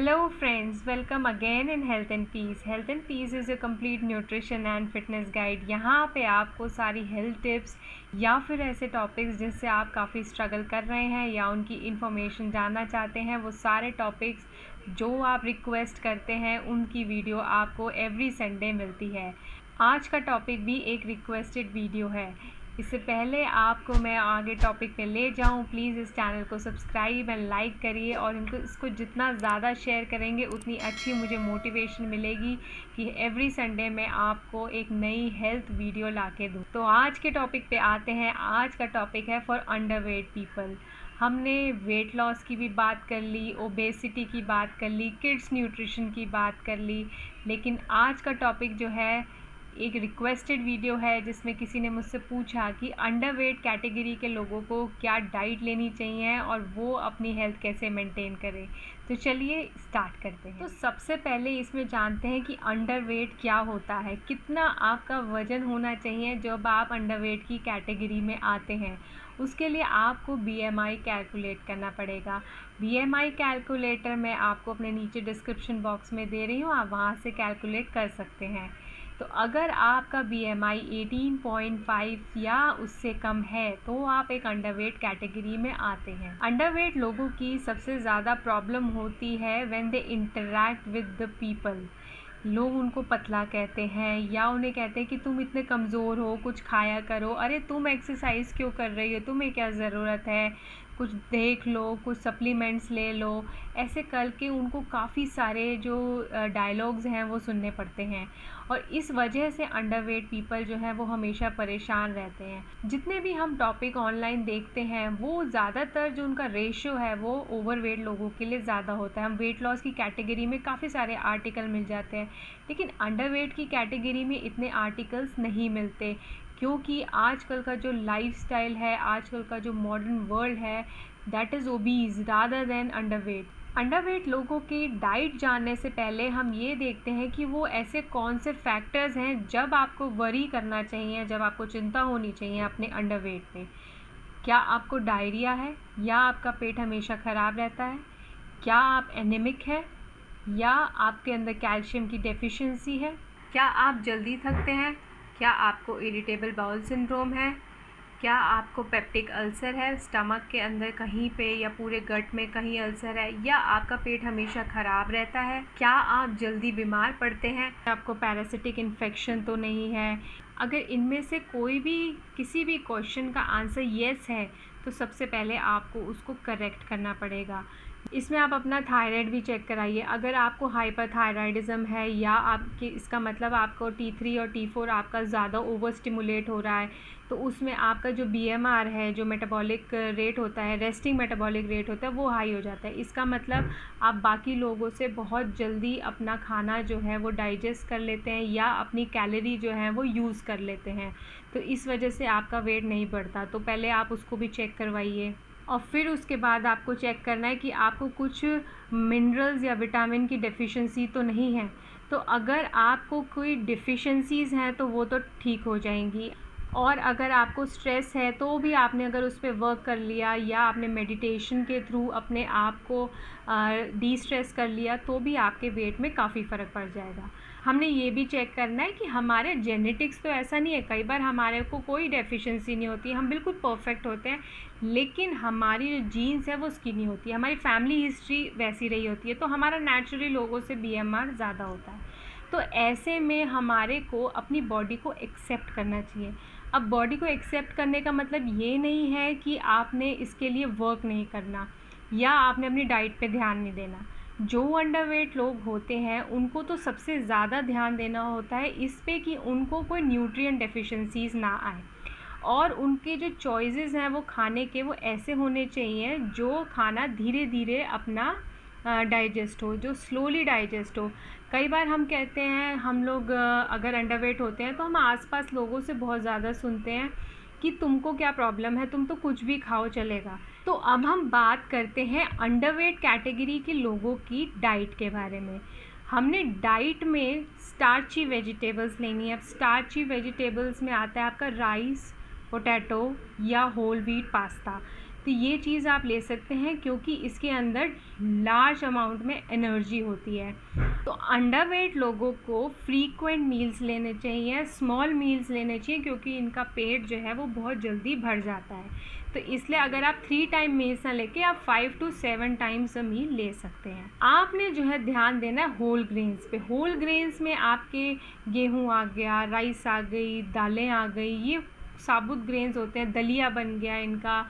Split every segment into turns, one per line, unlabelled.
Hello friends, welcome again in Health and Peace. Health and Peace is a complete nutrition and fitness guide. यहाँ पे आपको सारी health tips या फिर ऐसे टॉपिक्स जिससे आप काफ़ी स्ट्रगल कर रहे हैं या उनकी इन्फॉर्मेशन जानना चाहते हैं, वो सारे टॉपिक्स जो आप रिक्वेस्ट करते हैं उनकी वीडियो आपको एवरी संडे मिलती है। आज का टॉपिक भी एक रिक्वेस्टेड वीडियो है। इससे पहले आपको मैं आगे टॉपिक पे ले जाऊं, प्लीज़ इस चैनल को सब्सक्राइब एंड लाइक करिए और इसको जितना ज़्यादा शेयर करेंगे उतनी अच्छी मुझे मोटिवेशन मिलेगी कि एवरी संडे मैं आपको एक नई हेल्थ वीडियो ला के दूँ। तो आज के टॉपिक पे आते हैं। आज का टॉपिक है फॉर अंडरवेट पीपल। हमने वेट लॉस की भी बात कर ली, ओबेसिटी की बात कर ली, किड्स न्यूट्रिशन की बात कर ली, लेकिन आज का टॉपिक जो है एक रिक्वेस्टेड वीडियो है जिसमें किसी ने मुझसे पूछा कि अंडरवेट कैटेगरी के लोगों को क्या डाइट लेनी चाहिए और वो अपनी हेल्थ कैसे मेंटेन करें। तो चलिए स्टार्ट करते हैं। तो सबसे पहले इसमें जानते हैं कि अंडरवेट क्या होता है, कितना आपका वज़न होना चाहिए जब आप अंडरवेट की कैटेगरी में आते हैं। उसके लिए आपको BMI कैलकुलेट करना पड़ेगा। BMI कैलकुलेटर मैं आपको अपने नीचे डिस्क्रिप्शन बॉक्स में दे रही हूँ, आप वहाँ से कैलकुलेट कर सकते हैं। तो अगर आपका BMI 18.5 या उससे कम है तो आप एक अंडरवेट कैटेगरी में आते हैं। अंडरवेट लोगों की सबसे ज़्यादा प्रॉब्लम होती है when they interact with the people. लोग उनको पतला कहते हैं या उन्हें कहते हैं कि तुम इतने कमज़ोर हो, कुछ खाया करो, अरे तुम एक्सरसाइज क्यों कर रही हो, तुम्हें क्या ज़रूरत है, कुछ देख लो, कुछ सप्लीमेंट्स ले लो। ऐसे करके उनको काफ़ी सारे जो डायलॉग्स हैं वो सुनने पड़ते हैं और इस वजह से अंडरवेट पीपल जो है वो हमेशा परेशान रहते हैं। जितने भी हम टॉपिक ऑनलाइन देखते हैं वो ज़्यादातर जो उनका रेशियो है वो ओवरवेट लोगों के लिए ज़्यादा होता है। हम वेट लॉस की कैटेगरी में काफ़ी सारे आर्टिकल मिल जाते हैं, लेकिन अंडरवेट की कैटेगरी में इतने आर्टिकल्स नहीं मिलते क्योंकि आजकल का जो लाइफस्टाइल है, आजकल का जो मॉडर्न वर्ल्ड है, that is obese rather than underweight. Underweight लोगों की डाइट जानने से पहले हम ये देखते हैं कि वो ऐसे कौन से फैक्टर्स हैं जब आपको वरी करना चाहिए, जब आपको चिंता होनी चाहिए अपने अंडरवेट में। क्या आपको डायरिया है या आपका पेट हमेशा ख़राब रहता है? क्या आप एनीमिक है या आपके अंदर कैल्शियम की डेफिशिएंसी है? क्या आप जल्दी थकते हैं? क्या आपको इरिटेबल बाउल सिंड्रोम है? क्या आपको पेप्टिक अल्सर है, स्टमक के अंदर कहीं पे या पूरे गट में कहीं अल्सर है, या आपका पेट हमेशा ख़राब रहता है? क्या आप जल्दी बीमार पड़ते हैं? आपको पैरासिटिक इन्फेक्शन तो नहीं है? अगर इनमें से कोई भी किसी भी क्वेश्चन का आंसर येस है तो सबसे पहले आपको उसको करेक्ट करना पड़ेगा। इसमें आप अपना थायराइड भी चेक कराइए। अगर आपको हाइपरथायराइडिज्म है या आपके इसका मतलब आपको T3 और T4 आपका ज़्यादा ओवर स्टिमुलेट हो रहा है, तो उसमें आपका जो BMR है, जो मेटाबॉलिक रेट होता है, रेस्टिंग मेटाबॉलिक रेट होता है, वो हाई हो जाता है। इसका मतलब आप बाकी लोगों से बहुत जल्दी अपना खाना जो है वो डाइजेस्ट कर लेते हैं या अपनी कैलोरी जो है वो यूज़ कर लेते हैं, तो इस वजह से आपका वेट नहीं बढ़ता। तो पहले आप उसको भी चेक करवाइए और फिर उसके बाद आपको चेक करना है कि आपको कुछ मिनरल्स या विटामिन की डेफिशिएंसी तो नहीं है। तो अगर आपको कोई डिफ़िशेंसीज़ हैं तो वो तो ठीक हो जाएंगी, और अगर आपको स्ट्रेस है तो भी आपने अगर उस पर वर्क कर लिया या आपने मेडिटेशन के थ्रू अपने आप को डी स्ट्रेस कर लिया तो भी आपके वेट में काफ़ी फ़र्क पड़ जाएगा। हमने ये भी चेक करना है कि हमारे जेनेटिक्स तो ऐसा नहीं है, कई बार हमारे को कोई डेफिशिएंसी नहीं होती, हम बिल्कुल परफेक्ट होते हैं, लेकिन हमारी जो जीन्स है वो स्किनी होती है, हमारी फैमिली हिस्ट्री वैसी रही होती है, तो हमारा नेचुरली लोगों से BMR ज़्यादा होता है। तो ऐसे में हमारे को अपनी बॉडी को एक्सेप्ट करना चाहिए। अब बॉडी को एक्सेप्ट करने का मतलब ये नहीं है कि आपने इसके लिए वर्क नहीं करना या आपने अपनी डाइट पे ध्यान नहीं देना। जो अंडरवेट लोग होते हैं उनको तो सबसे ज़्यादा ध्यान देना होता है इस पे कि उनको कोई न्यूट्रिएंट डेफिशिएंसीज़ ना आए, और उनके जो चॉइसेस हैं वो खाने के वो ऐसे होने चाहिए जो खाना धीरे धीरे अपना डाइजेस्ट हो, जो स्लोली डाइजेस्ट हो। कई बार हम कहते हैं, हम लोग अगर अंडरवेट होते हैं तो हम आसपास लोगों से बहुत ज़्यादा सुनते हैं कि तुमको क्या प्रॉब्लम है, तुम तो कुछ भी खाओ चलेगा। तो अब हम बात करते हैं अंडरवेट कैटेगरी के लोगों की डाइट के बारे में। हमने डाइट में स्टार्ची वेजिटेबल्स लेनी है। अब स्टार्ची वेजिटेबल्स में आता है आपका राइस, पोटैटो या होल व्हीट पास्ता। तो ये चीज़ आप ले सकते हैं क्योंकि इसके अंदर लार्ज अमाउंट में एनर्जी होती है। तो अंडरवेट लोगों को फ्रीक्वेंट मील्स लेने चाहिए, स्मॉल मील्स लेने चाहिए, क्योंकि इनका पेट जो है वो बहुत जल्दी भर जाता है। तो इसलिए अगर आप 3 टाइम मील्स ना लेके आप 5 to 7 टाइम्स अ मील ले सकते हैं। आपने जो है ध्यान देना है होल ग्रेन्स पे। होल ग्रेन्स में आपके गेहूँ आ गया, राइस आ गई, दालें आ गई, ये साबुत ग्रेन्स होते हैं, दलिया बन गया इनका।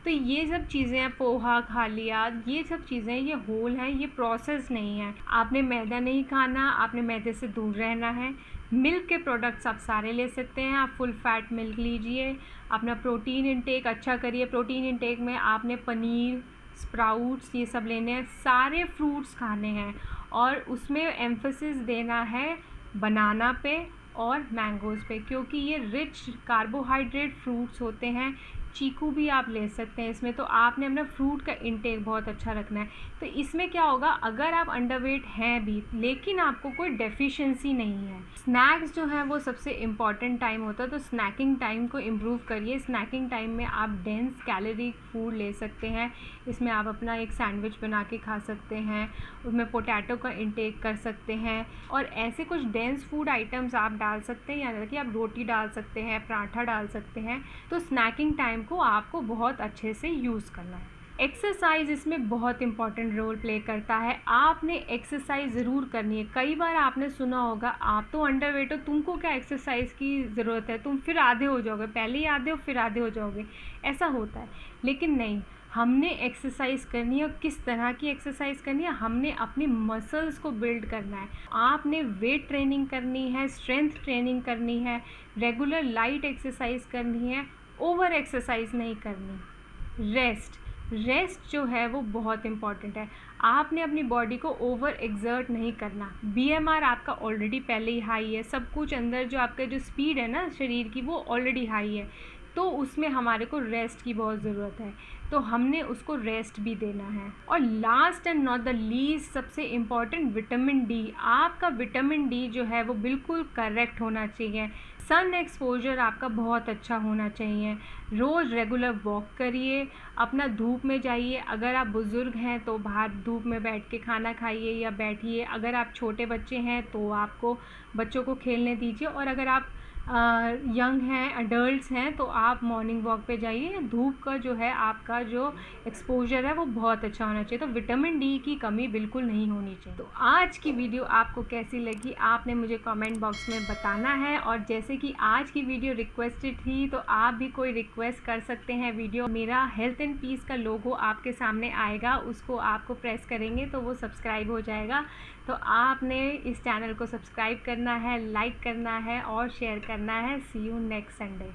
तो ये सब चीज़ें हैं, पोहा खा लिया, ये सब चीज़ें ये होल हैं, ये प्रोसेस नहीं है। आपने मैदा नहीं खाना, आपने मैदे से दूर रहना है। मिल्क के प्रोडक्ट्स आप सारे ले सकते हैं। आप फुल फैट मिल्क लीजिए, अपना प्रोटीन इंटेक अच्छा करिए। प्रोटीन इंटेक में आपने पनीर, स्प्राउट्स ये सब लेने हैं, सारे फ्रूट्स खाने हैं, और उसमें एम्फेसिस देना है बनाना पे और मैंगोज़ पे, क्योंकि ये रिच कार्बोहाइड्रेट फ्रूट्स होते हैं। चीकू भी आप ले सकते हैं इसमें। तो आपने अपना फ्रूट का इंटेक बहुत अच्छा रखना है। तो इसमें क्या होगा, अगर आप अंडरवेट हैं भी लेकिन आपको कोई डेफिशिएंसी नहीं है, स्नैक्स जो है वो सबसे इम्पॉर्टेंट टाइम होता है, तो स्नैकिंग टाइम को इम्प्रूव करिए। स्नैकिंग टाइम में आप डेंस कैलोरी फूड ले सकते हैं। इसमें आप अपना एक सैंडविच बना के खा सकते हैं, उसमें पोटैटो का इंटेक कर सकते हैं, और ऐसे कुछ डेंस फूड आइटम्स आप डाल सकते हैं, यानी कि आप रोटी डाल सकते हैं, पराठा डाल सकते हैं। तो स्नैकिंग टाइम को आपको बहुत अच्छे से यूज़ करना है। एक्सरसाइज इसमें बहुत इंपॉर्टेंट रोल प्ले करता है। आपने एक्सरसाइज ज़रूर करनी है। कई बार आपने सुना होगा, आप तो अंडरवेट हो, तुमको क्या एक्सरसाइज की ज़रूरत है, तुम फिर आधे हो जाओगे, पहले ही आधे हो फिर आधे हो जाओगे, ऐसा होता है। लेकिन नहीं, हमने एक्सरसाइज करनी है। और किस तरह की एक्सरसाइज करनी है, हमने अपनी मसल्स को बिल्ड करना है। आपने वेट ट्रेनिंग करनी है, स्ट्रेंथ ट्रेनिंग करनी है, रेगुलर लाइट एक्सरसाइज करनी है, ओवर एक्सरसाइज नहीं करनी। रेस्ट जो है वो बहुत इम्पॉर्टेंट है। आपने अपनी बॉडी को ओवर एक्सर्ट नहीं करना। BMR आपका ऑलरेडी पहले ही हाई है, सब कुछ अंदर जो आपका जो स्पीड है ना शरीर की वो ऑलरेडी हाई है, तो उसमें हमारे को रेस्ट की बहुत ज़रूरत है। तो हमने उसको रेस्ट भी देना है। और last and not the least, सबसे इम्पॉर्टेंट, विटामिन डी। आपका विटामिन डी जो है वो बिल्कुल करेक्ट होना चाहिए। सन एक्सपोजर आपका बहुत अच्छा होना चाहिए। रोज़ रेगुलर वॉक करिए, अपना धूप में जाइए। अगर आप बुज़ुर्ग हैं तो बाहर धूप में बैठ के खाना खाइए या बैठिए। अगर आप छोटे बच्चे हैं तो आपको बच्चों को खेलने दीजिए, और अगर आप यंग हैं, अडल्ट्स हैं, तो आप मॉर्निंग वॉक पे जाइए। धूप का जो है आपका जो एक्सपोजर है वो बहुत अच्छा होना चाहिए। तो विटामिन डी की कमी बिल्कुल नहीं होनी चाहिए। तो आज की वीडियो आपको कैसी लगी आपने मुझे कमेंट बॉक्स में बताना है। और जैसे कि आज की वीडियो रिक्वेस्टेड थी, तो आप भी कोई रिक्वेस्ट कर सकते हैं। वीडियो मेरा हेल्थ एंड पीस का लोगो आपके सामने आएगा, उसको आपको प्रेस करेंगे तो वो सब्सक्राइब हो जाएगा। तो आपने इस चैनल को सब्सक्राइब करना है, लाइक करना है और शेयर करना है। सी यू नेक्स्ट संडे।